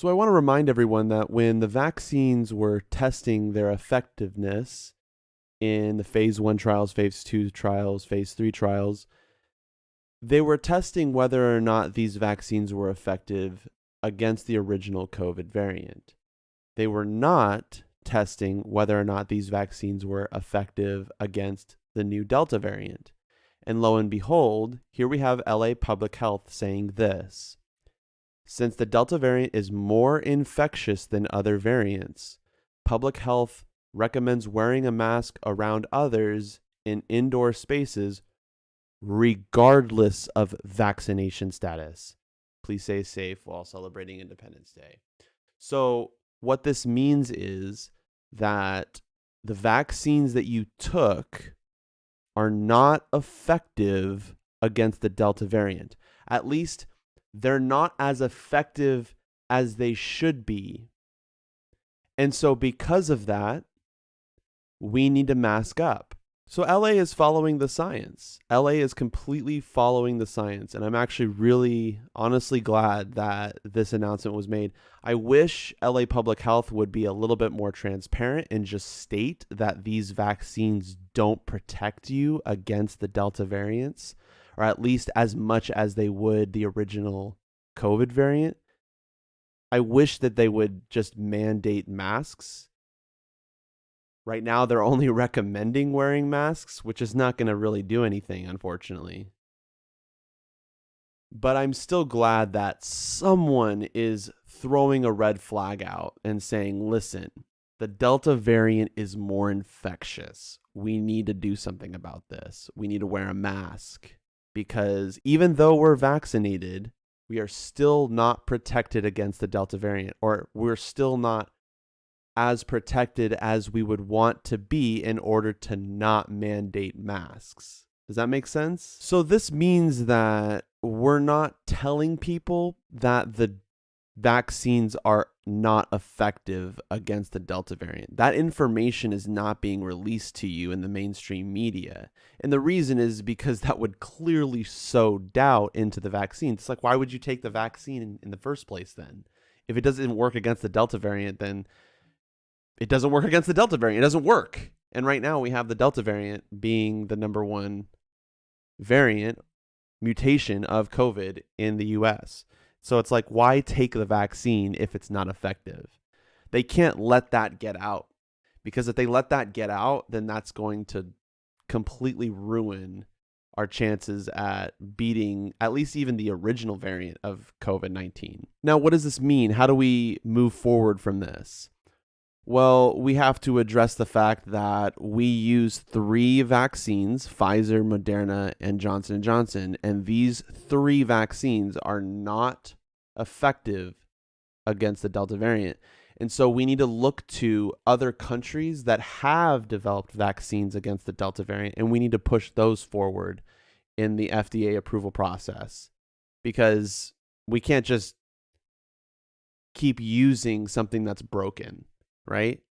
So I want to remind everyone that when the vaccines were testing their effectiveness in the phase 1 trials, phase 2 trials, phase 3 trials, they were testing whether or not these vaccines were effective against the original COVID variant. They were not testing whether or not these vaccines were effective against the new Delta variant. And lo and behold, here we have LA Public Health saying this: since the Delta variant is more infectious than other variants, public health recommends wearing a mask around others in indoor spaces regardless of vaccination status. Please stay safe while celebrating Independence Day. So what this means is that the vaccines that you took are not effective against the Delta variant. At least they're not as effective as they should be. And so because of that, we need to mask up. So LA is following the science. LA is completely following the science. And I'm actually really honestly glad that this announcement was made. I wish LA Public Health would be a little bit more transparent and just state that these vaccines don't protect you against the Delta variants, or at least as much as they would the original COVID variant. I wish that they would just mandate masks. Right now, they're only recommending wearing masks, which is not going to really do anything, unfortunately. But I'm still glad that someone is throwing a red flag out and saying, listen, the Delta variant is more infectious. We need to do something about this. We need to wear a mask, because even though we're vaccinated, we are still not protected against the Delta variant, or we're still not as protected as we would want to be in order to not mandate masks. Does that make sense? So this means that we're not telling people that the vaccines are not effective against the Delta variant. That information is not being released to you in the mainstream media. And the reason is because that would clearly sow doubt into the vaccine. It's like, why would you take the vaccine in the first place then? If it doesn't work against the Delta variant, then it doesn't work against the Delta variant. It doesn't work. And right now we have the Delta variant being the number one variant mutation of COVID in the US. So it's like, why take the vaccine if it's not effective? They can't let that get out, because if they let that get out, then that's going to completely ruin our chances at beating at least even the original variant of COVID-19. Now, what does this mean? How do we move forward from this? Well, we have to address the fact that we use 3 vaccines, Pfizer, Moderna, and Johnson & Johnson, and these 3 vaccines are not effective against the Delta variant. And so we need to look to other countries that have developed vaccines against the Delta variant, and we need to push those forward in the FDA approval process, because we can't just keep using something that's broken. Right?